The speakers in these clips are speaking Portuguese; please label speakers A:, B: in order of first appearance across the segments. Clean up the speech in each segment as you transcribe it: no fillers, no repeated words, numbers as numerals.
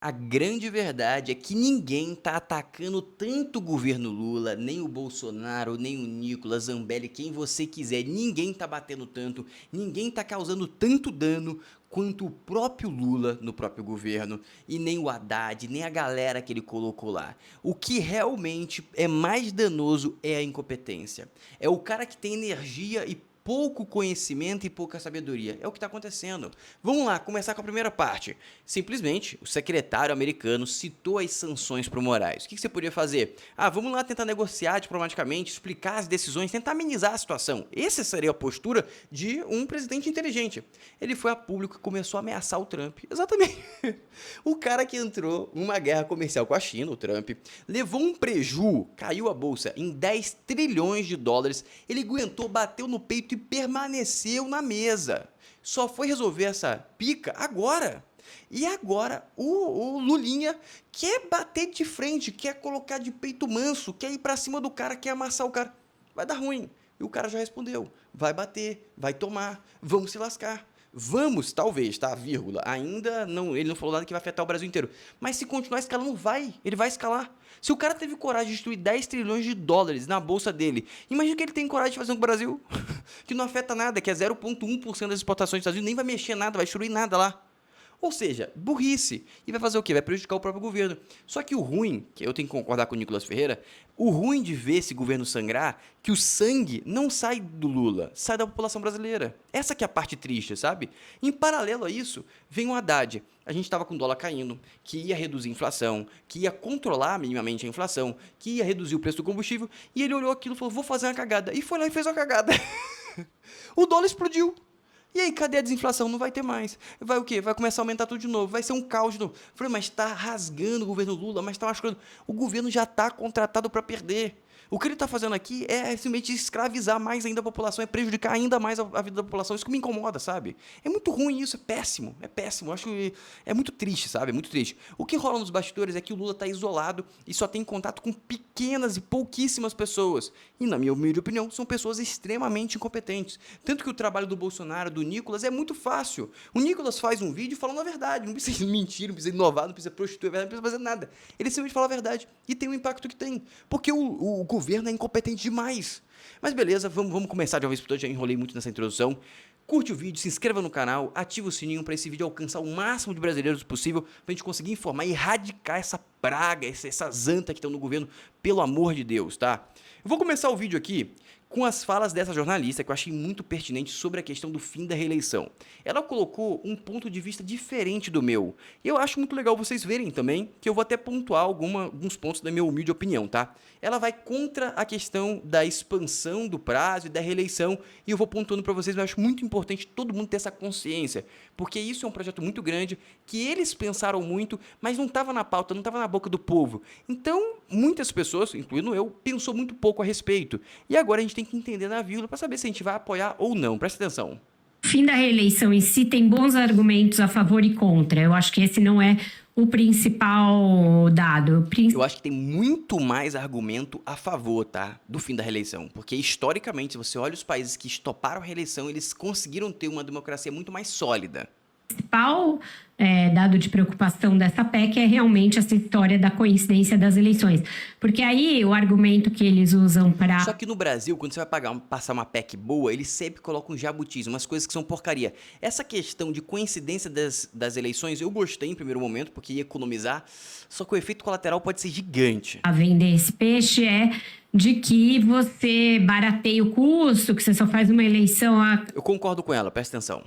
A: A grande verdade é que ninguém tá atacando tanto o governo Lula, nem o Bolsonaro, nem o Nicolas, Zambelli, quem você quiser. Ninguém tá batendo tanto, ninguém tá causando tanto dano quanto o próprio Lula no próprio governo, e nem o Haddad, nem a galera que ele colocou lá. O que realmente é mais danoso é a incompetência. É o cara que tem energia e pouco conhecimento e pouca sabedoria. É o que está acontecendo. Vamos lá, começar com a primeira parte. Simplesmente, o secretário americano citou as sanções para o Moraes. O que você poderia fazer? Vamos lá tentar negociar diplomaticamente, explicar as decisões, tentar amenizar a situação. Essa seria a postura de um presidente inteligente. Ele foi a público e começou a ameaçar o Trump. Exatamente. O cara que entrou numa guerra comercial com a China, o Trump, levou um preju, caiu a bolsa em 10 trilhões de dólares, ele aguentou, bateu no peito e permaneceu na mesa. Só foi resolver essa pica agora. E agora o Lulinha quer bater de frente, quer colocar de peito manso, quer ir pra cima do cara, quer amassar o cara. Vai dar ruim. E o cara já respondeu. Vai bater, vai tomar, vamos se lascar. Vamos, talvez, tá? Vírgula. Ainda não, ele não falou nada que vai afetar o Brasil inteiro. Mas se continuar escalando, ele vai escalar. Se o cara teve coragem de destruir 10 trilhões de dólares na bolsa dele, imagina que ele tem coragem de fazer no Brasil, que não afeta nada, que é 0,1% das exportações dos Estados Unidos, nem vai mexer nada, vai destruir nada lá. Ou seja, burrice. E vai fazer o quê? Vai prejudicar o próprio governo. Só que o ruim, que eu tenho que concordar com o Nicolas Ferreira, o ruim de ver esse governo sangrar, que o sangue não sai do Lula, sai da população brasileira. Essa que é a parte triste, sabe? Em paralelo a isso, vem o Haddad. A gente estava com o dólar caindo, que ia reduzir a inflação, que ia controlar minimamente a inflação, que ia reduzir o preço do combustível, e ele olhou aquilo e falou, vou fazer uma cagada. E foi lá e fez uma cagada. O dólar explodiu. E aí, cadê a desinflação? Não vai ter mais. Vai o quê? Vai começar a aumentar tudo de novo. Vai ser um caos de novo. Falei, mas tá rasgando o governo Lula, mas tá machucando. O governo já tá contratado para perder. O que ele tá fazendo aqui é simplesmente escravizar mais ainda a população, é prejudicar ainda mais a vida da população. Isso que me incomoda, sabe? É muito ruim isso, é péssimo, é péssimo. Eu acho que é muito triste, sabe? É muito triste. O que rola nos bastidores é que o Lula tá isolado e só tem contato com pequenas e pouquíssimas pessoas. E, na minha humilde opinião, são pessoas extremamente incompetentes. Tanto que o trabalho do Bolsonaro, do Nicolas, é muito fácil. O Nicolas faz um vídeo falando a verdade, não precisa mentir, não precisa inovar, não precisa prostituir, não precisa fazer nada. Ele simplesmente fala a verdade e tem o impacto que tem. Porque o governo é incompetente demais. Mas beleza, vamos começar de uma vez por todas, já enrolei muito nessa introdução. Curte o vídeo, se inscreva no canal, ativa o sininho para esse vídeo alcançar o máximo de brasileiros possível, para a gente conseguir informar e erradicar essa praga, essa zanta que estão no governo, pelo amor de Deus, tá? Eu vou começar o vídeo aqui com as falas dessa jornalista, que eu achei muito pertinente sobre a questão do fim da reeleição. Ela colocou um ponto de vista diferente do meu, e eu acho muito legal vocês verem também, que eu vou até pontuar alguns pontos da minha humilde opinião, tá? Ela vai contra a questão da expansão do prazo e da reeleição, e eu vou pontuando para vocês, eu acho muito importante todo mundo ter essa consciência, porque isso é um projeto muito grande, que eles pensaram muito, mas não estava na pauta, não estava na boca do povo. Então, muitas pessoas, incluindo eu, pensou muito pouco a respeito. E agora a gente tem que entender na vírgula para saber se a gente vai apoiar ou não. Presta atenção.
B: O fim da reeleição em si tem bons argumentos a favor e contra. Eu acho que esse não é o principal dado.
A: Eu acho que tem muito mais argumento a favor, tá, do fim da reeleição. Porque, historicamente, se você olha os países que estoparam a reeleição, eles conseguiram ter uma democracia muito mais sólida.
B: O principal dado de preocupação dessa PEC é realmente essa história da coincidência das eleições. Porque aí o argumento que eles usam para...
A: Só que no Brasil, quando você vai passar uma PEC boa, eles sempre colocam jabutis, umas coisas que são porcaria. Essa questão de coincidência das eleições, eu gostei em primeiro momento, porque ia economizar, só que o efeito colateral pode ser gigante.
B: A vender esse peixe é de que você barateia o custo, que você só faz uma eleição...
A: Eu concordo com ela, presta atenção.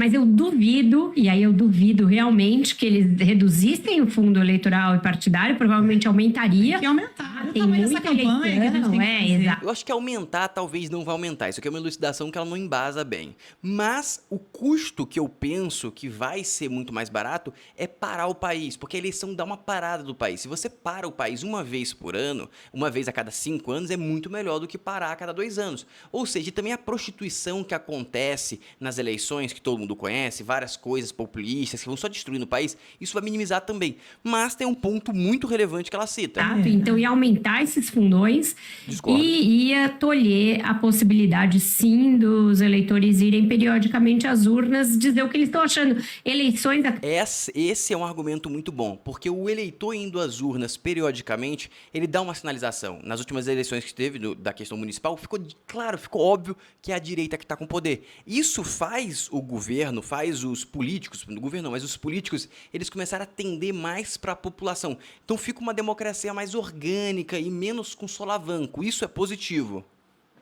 B: Mas eu duvido, e aí eu duvido realmente que eles reduzissem o fundo eleitoral e partidário, provavelmente aumentaria.
C: Tem que aumentar.
B: Tem muita campanha que a gente tem que fazer.
A: Exato. Eu acho que aumentar talvez não vai aumentar. Isso aqui é uma elucidação que ela não embasa bem. Mas o custo que eu penso que vai ser muito mais barato é parar o país, porque a eleição dá uma parada do país. Se você para o país uma vez por ano, uma vez a cada 5 anos, é muito melhor do que parar a cada 2 anos. Ou seja, e também a prostituição que acontece nas eleições, que todo mundo conhece, várias coisas populistas que vão só destruindo o país, isso vai minimizar também. Mas tem um ponto muito relevante que ela cita.
B: Então ia aumentar aumentar esses fundões
A: Discordo.
B: e ia tolher a possibilidade, sim, dos eleitores irem periodicamente às urnas dizer o que eles estão achando. Eleições...
A: Esse é um argumento muito bom, porque o eleitor indo às urnas periodicamente, ele dá uma sinalização. Nas últimas eleições que teve da questão municipal, ficou claro, ficou óbvio que é a direita que está com poder. Isso faz o governo, faz os políticos, não o governo não, mas os políticos, eles começaram a tender mais para a população. Então fica uma democracia mais orgânica e menos com solavanco. Isso é positivo.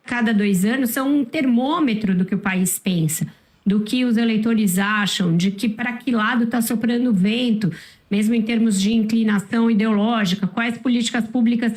B: Cada 2 anos são um termômetro do que o país pensa, do que os eleitores acham, de que para que lado está soprando o vento, mesmo em termos de inclinação ideológica, quais políticas públicas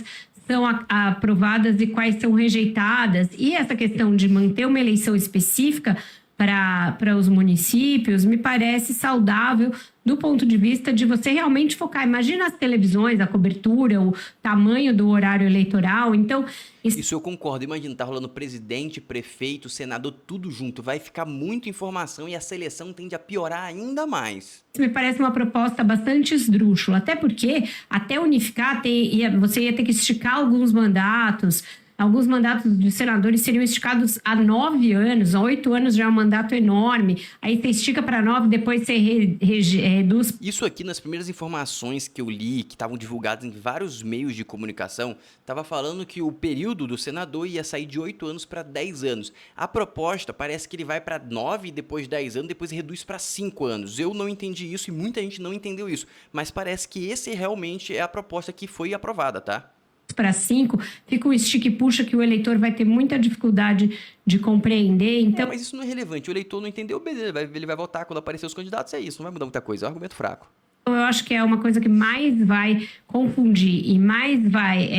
B: são aprovadas e quais são rejeitadas. E essa questão de manter uma eleição específica para os municípios me parece saudável do ponto de vista de você realmente focar. Imagina as televisões, a cobertura, o tamanho do horário eleitoral. Então,
A: isso eu concordo. Imagina, tá rolando presidente, prefeito, senador, tudo junto. Vai ficar muita informação e a seleção tende a piorar ainda mais.
B: Isso me parece uma proposta bastante esdrúxula, até porque, até unificar, você ia ter que esticar alguns mandatos. Alguns mandatos de senadores seriam esticados a 9 anos, a 8 anos já é um mandato enorme. Aí você estica para 9, depois você reduz.
A: Isso aqui, nas primeiras informações que eu li, que estavam divulgadas em vários meios de comunicação, estava falando que o período do senador ia sair de 8 anos para 10 anos. A proposta parece que ele vai para 9, depois 10 anos, depois reduz para 5 anos. Eu não entendi isso e muita gente não entendeu isso. Mas parece que esse realmente é a proposta que foi aprovada, tá?
B: Para 5, fica um estique e puxa que o eleitor vai ter muita dificuldade de compreender. Então...
A: mas isso não é relevante. O eleitor não entendeu, beleza, ele vai votar quando aparecer os candidatos, é isso, não vai mudar muita coisa, é um argumento fraco.
B: Eu acho que é uma coisa que mais vai confundir e mais vai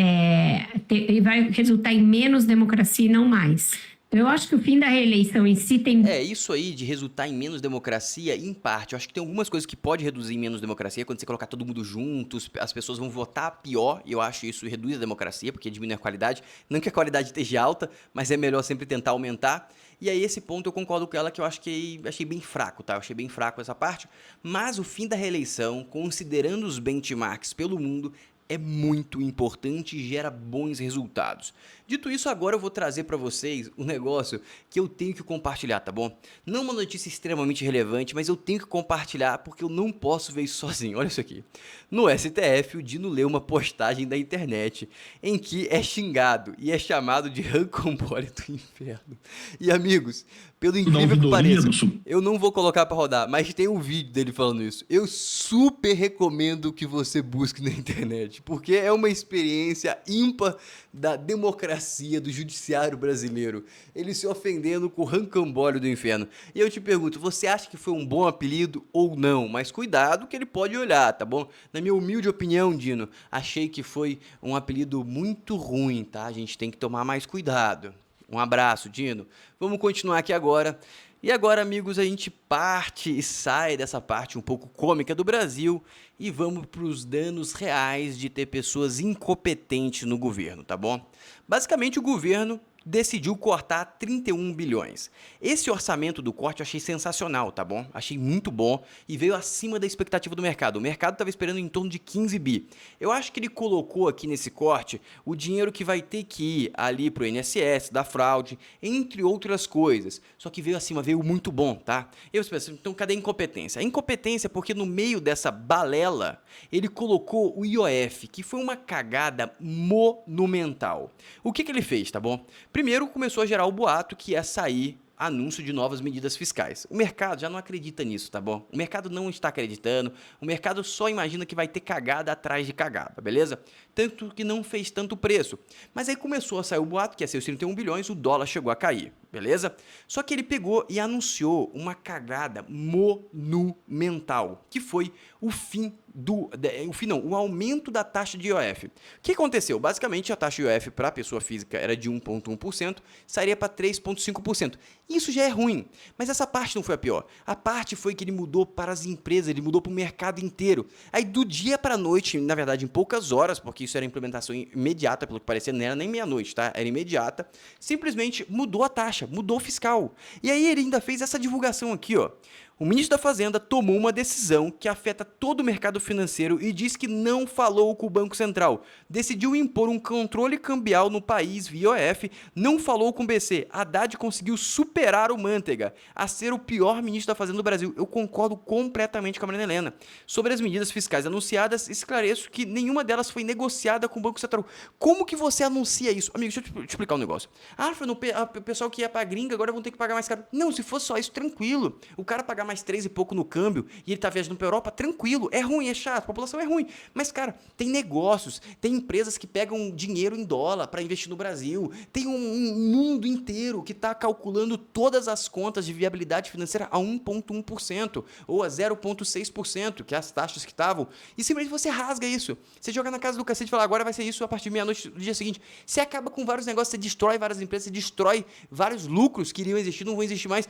B: resultar em menos democracia e não mais. Eu acho que o fim da reeleição em si tem...
A: Isso aí de resultar em menos democracia, em parte. Eu acho que tem algumas coisas que pode reduzir em menos democracia, quando você colocar todo mundo juntos, as pessoas vão votar pior, e eu acho que isso reduz a democracia, porque diminui a qualidade. Não que a qualidade esteja alta, mas é melhor sempre tentar aumentar. E aí esse ponto eu concordo com ela, que eu acho que achei bem fraco, tá? Eu achei bem fraco essa parte. Mas o fim da reeleição, considerando os benchmarks pelo mundo, é muito importante e gera bons resultados. Dito isso, agora eu vou trazer para vocês um negócio que eu tenho que compartilhar, tá bom? Não uma notícia extremamente relevante, mas eu tenho que compartilhar porque eu não posso ver isso sozinho. Olha isso aqui. No STF, o Dino leu uma postagem da internet em que é xingado e é chamado de rocambole do inferno. E amigos, pelo incrível que pareça, eu não vou colocar para rodar, mas tem um vídeo dele falando isso. Eu super recomendo que você busque na internet, porque é uma experiência ímpar da democracia, do judiciário brasileiro. Ele se ofendendo com o rocambole do inferno. E eu te pergunto, você acha que foi um bom apelido ou não? Mas cuidado que ele pode olhar, tá bom? Na minha humilde opinião, Dino, achei que foi um apelido muito ruim, tá? A gente tem que tomar mais cuidado. Um abraço, Dino. Vamos continuar aqui agora. E agora, amigos, a gente parte e sai dessa parte um pouco cômica do Brasil e vamos para os danos reais de ter pessoas incompetentes no governo, tá bom? Basicamente, o governo decidiu cortar 31 bilhões. Esse orçamento do corte eu achei sensacional, tá bom? Achei muito bom e veio acima da expectativa do mercado. O mercado estava esperando em torno de 15 bi. Eu acho que ele colocou aqui nesse corte o dinheiro que vai ter que ir ali pro INSS, da fraude, entre outras coisas. Só que veio acima, veio muito bom, tá? Eu penso, então cadê a incompetência? A incompetência é porque no meio dessa balela, ele colocou o IOF, que foi uma cagada monumental. O que ele fez, tá bom? Primeiro, começou a gerar o boato que ia sair anúncio de novas medidas fiscais. O mercado já não acredita nisso, tá bom? O mercado não está acreditando, o mercado só imagina que vai ter cagada atrás de cagada, beleza? Tanto que não fez tanto preço. Mas aí começou a sair o boato que ia ser os 31 bilhões, o dólar chegou a cair, beleza? Só que ele pegou e anunciou uma cagada monumental, que foi o fim o aumento da taxa de IOF. O que aconteceu? Basicamente, a taxa de IOF para a pessoa física era de 1,1%, sairia para 3,5%. Isso já é ruim, mas essa parte não foi a pior. A parte foi que ele mudou para as empresas, ele mudou para o mercado inteiro. Aí, do dia para a noite, na verdade, em poucas horas, porque isso era implementação imediata, pelo que parecia, não era nem meia-noite, tá? Era imediata. Simplesmente mudou a taxa, mudou o fiscal. E aí ele ainda fez essa divulgação aqui, ó. O ministro da Fazenda tomou uma decisão que afeta todo o mercado financeiro e diz que não falou com o Banco Central. Decidiu impor um controle cambial no país via OF, não falou com o BC. Haddad conseguiu superar o Manteiga a ser o pior ministro da Fazenda do Brasil. Eu concordo completamente com a Maria Helena. Sobre as medidas fiscais anunciadas, esclareço que nenhuma delas foi negociada com o Banco Central. Como que você anuncia isso? Amigo, deixa eu te explicar um negócio. O pessoal que ia pra gringa agora vão ter que pagar mais caro. Não, se fosse só isso, tranquilo. O cara pagar mais 3 e pouco no câmbio e ele tá viajando pra Europa, tranquilo. É ruim, é chato, a população é ruim. Mas, cara, tem negócios, tem empresas que pegam dinheiro em dólar para investir no Brasil. Tem um mundo inteiro que tá calculando todas as contas de viabilidade financeira a 1,1% ou a 0,6%, que é as taxas que estavam. E simplesmente você rasga isso. Você joga na casa do cacete e fala, agora vai ser isso a partir de meia-noite do dia seguinte. Você acaba com vários negócios, você destrói várias empresas, você destrói vários lucros que iriam existir, não vão existir mais.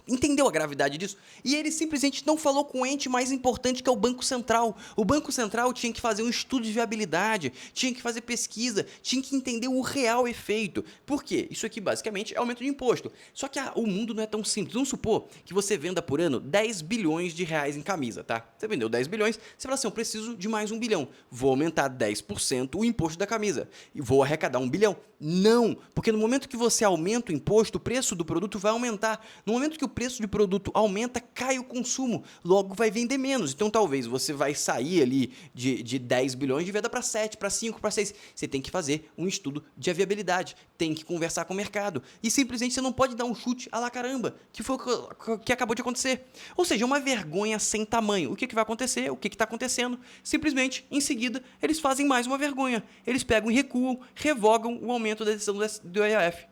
A: Entendeu a gravidade disso? E ele simplesmente não falou com o ente mais importante, que é o Banco Central. O Banco Central tinha que fazer um estudo de viabilidade, tinha que fazer pesquisa, tinha que entender o real efeito. Por quê? Isso aqui basicamente é aumento de imposto. Só que o mundo não é tão simples. Vamos supor que você venda por ano 10 bilhões de reais em camisa, tá? Você vendeu 10 bilhões, você fala assim, eu preciso de mais 1 bilhão. Vou aumentar 10% o imposto da camisa e vou arrecadar 1 bilhão. Não, porque no momento que você aumenta o imposto, o preço do produto vai aumentar. No momento que o preço de produto aumenta, cai o consumo, logo vai vender menos. Então talvez você vai sair ali de 10 bilhões de venda para 7, para 5, para 6. Você tem que fazer um estudo de viabilidade, tem que conversar com o mercado. E simplesmente você não pode dar um chute à la caramba, que foi o que acabou de acontecer. Ou seja, uma vergonha sem tamanho. O que vai acontecer? O que está acontecendo? Simplesmente, em seguida, eles fazem mais uma vergonha. Eles pegam e recuam, revogam o aumento da decisão do EAF.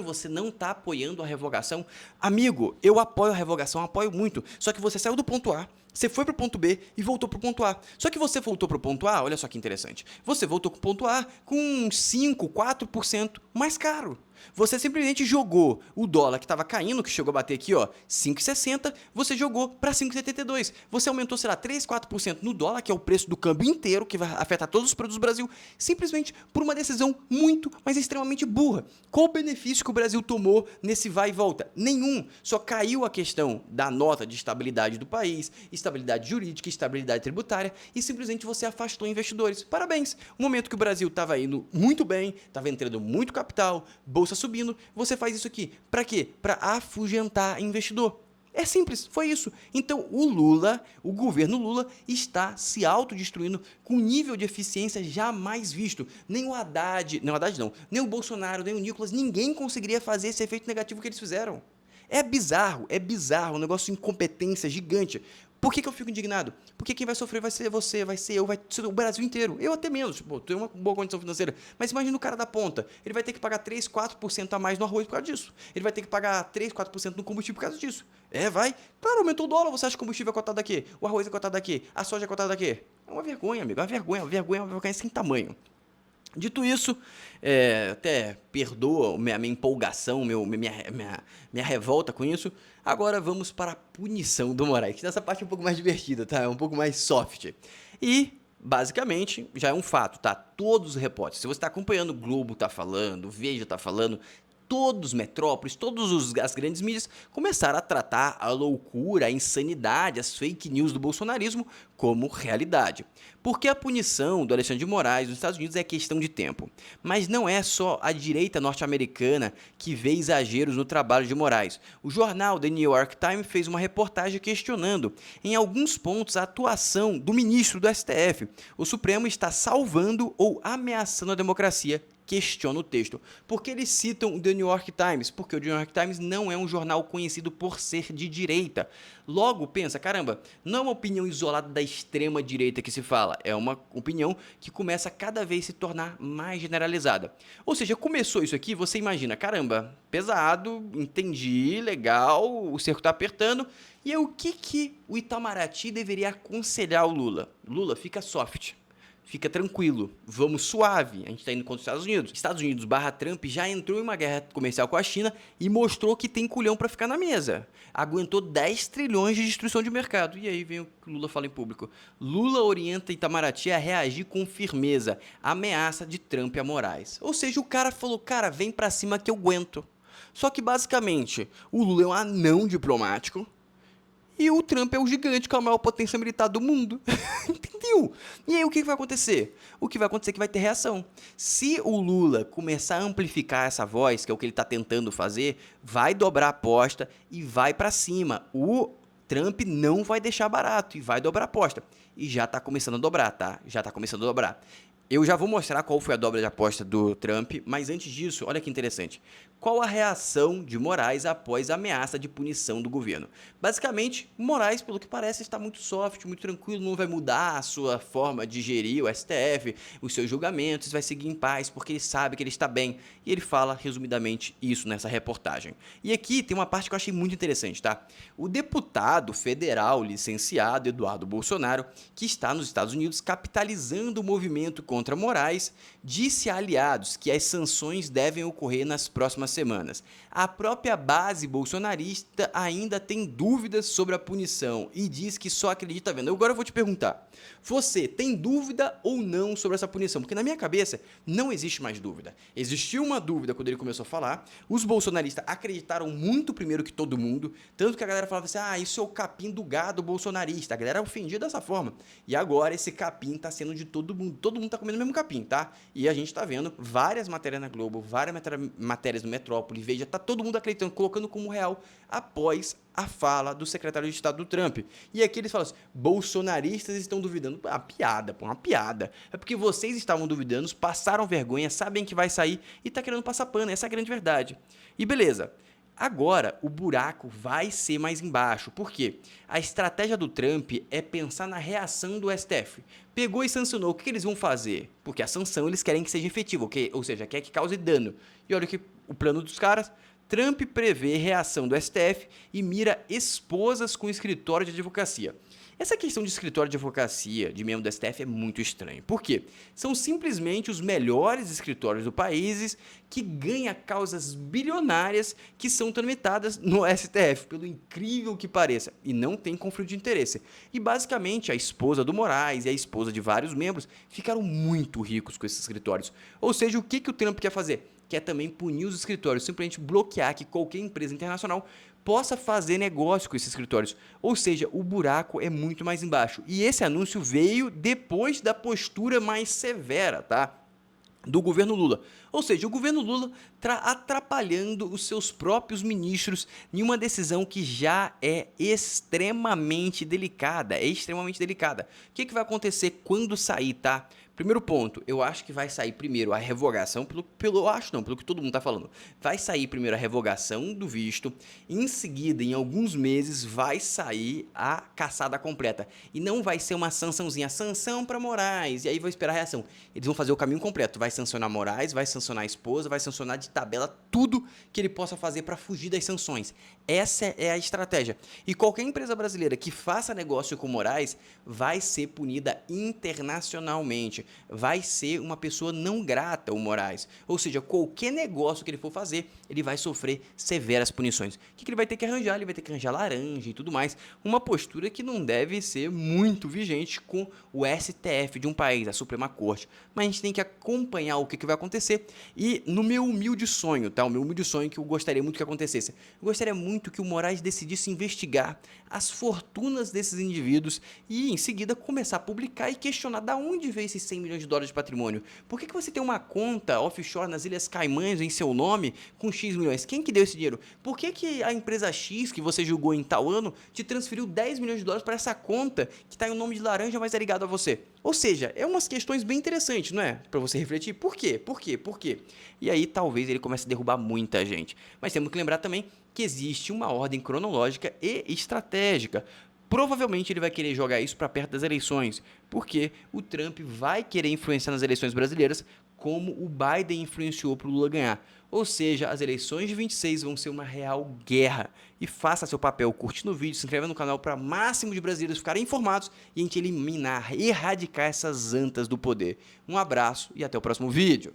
A: Você não está apoiando a revogação? Amigo, eu apoio a revogação, apoio muito. Só que você saiu do ponto A, você foi para o ponto B e voltou para o ponto A. Só que você voltou para o ponto A, olha só que interessante. Você voltou para o ponto A com 5, 4% mais caro. Você simplesmente jogou o dólar que estava caindo, que chegou a bater aqui, ó, 5,60, você jogou para 5,72. Você aumentou, sei lá, 3, 4% no dólar, que é o preço do câmbio inteiro, que vai afetar todos os produtos do Brasil, simplesmente por uma decisão muito, mas extremamente burra. Qual o benefício que o Brasil tomou nesse vai e volta? Nenhum. Só caiu a questão da nota de estabilidade do país, estabilidade jurídica, estabilidade tributária, e simplesmente você afastou investidores. Parabéns! O momento que o Brasil estava indo muito bem, estava entrando muito capital, bolsa subindo, você faz isso aqui. Para quê? Para afugentar investidor. É simples, foi isso. Então o governo Lula está se autodestruindo com um nível de eficiência jamais visto. Nem o Haddad, não, nem o Bolsonaro, nem o Nicolas, ninguém conseguiria fazer esse efeito negativo que eles fizeram. É bizarro, um negócio de incompetência gigante. Por que eu fico indignado? Porque quem vai sofrer vai ser você, vai ser eu, vai ser o Brasil inteiro. Eu até menos, tipo, tenho uma boa condição financeira. Mas imagina o cara da ponta. Ele vai ter que pagar 3, 4% a mais no arroz por causa disso. Ele vai ter que pagar 3, 4% no combustível por causa disso. Vai. Claro, aumentou o dólar, você acha que o combustível é cotado daqui? O arroz é cotado daqui? A soja é cotada daqui? É uma vergonha, amigo. É uma vergonha sem tamanho. Dito isso, até perdoa minha empolgação, minha revolta com isso. Agora vamos para a punição do Moraes, que nessa parte é um pouco mais divertida, tá? É um pouco mais soft. E, basicamente, já é um fato, tá? Todos os repórteres, se você está acompanhando, o Globo tá falando, o Veja tá falando, todos os metrópoles, as grandes mídias começaram a tratar a loucura, a insanidade, as fake news do bolsonarismo como realidade. Porque a punição do Alexandre de Moraes nos Estados Unidos é questão de tempo. Mas não é só a direita norte-americana que vê exageros no trabalho de Moraes. O jornal The New York Times fez uma reportagem questionando, em alguns pontos, a atuação do ministro do STF. O Supremo está salvando ou ameaçando a democracia, questiona o texto. Por que eles citam o The New York Times? Porque o The New York Times não é um jornal conhecido por ser de direita. Logo, pensa, caramba, não é uma opinião isolada da extrema direita que se fala, é uma opinião que começa a cada vez se tornar mais generalizada. Ou seja, começou isso aqui, você imagina, caramba, pesado, entendi, legal, o cerco tá apertando, e aí o que o Itamaraty deveria aconselhar o Lula? Lula, fica soft. Fica tranquilo, vamos suave, a gente está indo contra os Estados Unidos. Estados Unidos / Trump já entrou em uma guerra comercial com a China e mostrou que tem culhão para ficar na mesa. Aguentou 10 trilhões de destruição de mercado. E aí vem o que o Lula fala em público. Lula orienta Itamaraty a reagir com firmeza. Ameaça de Trump a Moraes. Ou seja, o cara falou, cara, vem para cima que eu aguento. Só que basicamente, o Lula é um anão diplomático. e o Trump é o gigante com a maior potência militar do mundo. Entendeu? E aí o que vai acontecer? O que vai acontecer é que vai ter reação. Se o Lula começar a amplificar essa voz, que é o que ele está tentando fazer, vai dobrar a aposta e vai para cima. O Trump não vai deixar barato e vai dobrar a aposta. E já está começando a dobrar, tá? Já está começando a dobrar. Eu já vou mostrar qual foi a dobra de aposta do Trump, mas antes disso, olha que interessante. Qual a reação de Moraes após a ameaça de punição do governo? Basicamente, Moraes, pelo que parece, está muito soft, muito tranquilo, não vai mudar a sua forma de gerir o STF, os seus julgamentos, vai seguir em paz, porque ele sabe que ele está bem. E ele fala, resumidamente, isso nessa reportagem. E aqui tem uma parte que eu achei muito interessante, tá? O deputado federal licenciado Eduardo Bolsonaro, que está nos Estados Unidos capitalizando o movimento contra Moraes, disse a aliados que as sanções devem ocorrer nas próximas semanas. A própria base bolsonarista ainda tem dúvidas sobre a punição e diz que só acredita vendo. Agora eu vou te perguntar, você tem dúvida ou não sobre essa punição? Porque na minha cabeça não existe mais dúvida. Existiu uma dúvida quando ele começou a falar, os bolsonaristas acreditaram muito primeiro que todo mundo, tanto que a galera falava assim, isso é o capim do gado bolsonarista, a galera ofendia dessa forma. E agora esse capim está sendo de todo mundo está comendo o mesmo capim, tá? E a gente está vendo várias matérias na Globo, várias matérias no Metrópole, Veja, tá todo mundo acreditando, colocando como real após a fala do secretário de Estado do Trump. E aqui eles falam assim, bolsonaristas estão duvidando. Uma piada, pô, uma piada. É porque vocês estavam duvidando, passaram vergonha, sabem que vai sair e tá querendo passar pano, essa é a grande verdade. E beleza. Agora, o buraco vai ser mais embaixo. Por quê? A estratégia do Trump é pensar na reação do STF. Pegou e sancionou. O que eles vão fazer? Porque a sanção eles querem que seja efetiva, ou seja, quer que cause dano. E olha que o plano dos caras, Trump prevê reação do STF e mira esposas com escritório de advocacia. Essa questão de escritório de advocacia de membro do STF é muito estranho. Por quê? São simplesmente os melhores escritórios do país que ganham causas bilionárias que são tramitadas no STF, pelo incrível que pareça, e não tem conflito de interesse. E basicamente a esposa do Moraes e a esposa de vários membros ficaram muito ricos com esses escritórios. Ou seja, o que o Trump quer fazer? Quer também punir os escritórios, simplesmente bloquear que qualquer empresa internacional possa fazer negócio com esses escritórios. Ou seja, o buraco é muito mais embaixo. E esse anúncio veio depois da postura mais severa, tá? Do governo Lula. Ou seja, o governo Lula atrapalhando os seus próprios ministros em uma decisão que já é extremamente delicada. O que vai acontecer quando sair, tá? Primeiro ponto, eu acho que vai sair primeiro a revogação, pelo que todo mundo tá falando. Vai sair primeiro a revogação do visto, em seguida, em alguns meses, vai sair a caçada completa. E não vai ser uma sançãozinha, sanção para Moraes, e aí vou esperar a reação. Eles vão fazer o caminho completo, vai sancionar Moraes, vai sancionar a esposa, vai sancionar de tabela tudo que ele possa fazer para fugir das sanções. Essa é a estratégia. E qualquer empresa brasileira que faça negócio com Moraes vai ser punida internacionalmente. Vai ser uma pessoa não grata, o Moraes. Ou seja, qualquer negócio que ele for fazer, ele vai sofrer severas punições. O que ele vai ter que arranjar? Ele vai ter que arranjar laranja e tudo mais. Uma postura que não deve ser muito vigente com o STF de um país, a Suprema Corte. Mas a gente tem que acompanhar o que vai acontecer. E no meu humilde sonho, tá? O meu humilde sonho que eu gostaria muito que acontecesse. Eu gostaria muito que o Moraes decidisse investigar as fortunas desses indivíduos e, em seguida, começar a publicar e questionar de onde veio esses 100 milhões de dólares de patrimônio. Por que você tem uma conta offshore nas Ilhas Caimãs em seu nome com X milhões? Quem que deu esse dinheiro? Por que a empresa X que você julgou em tal ano te transferiu 10 milhões de dólares para essa conta que está em um nome de laranja, mas é ligado a você? Ou seja, é umas questões bem interessantes, não é? Para você refletir. Por quê? Por quê? Por quê? E aí talvez ele comece a derrubar muita gente. Mas temos que lembrar também que existe uma ordem cronológica e estratégica. Provavelmente ele vai querer jogar isso para perto das eleições, porque o Trump vai querer influenciar nas eleições brasileiras como o Biden influenciou para o Lula ganhar. Ou seja, as eleições de 26 vão ser uma real guerra. E faça seu papel curtindo o vídeo, se inscreva no canal para máximo de brasileiros ficarem informados e a gente eliminar, erradicar essas antas do poder. Um abraço e até o próximo vídeo.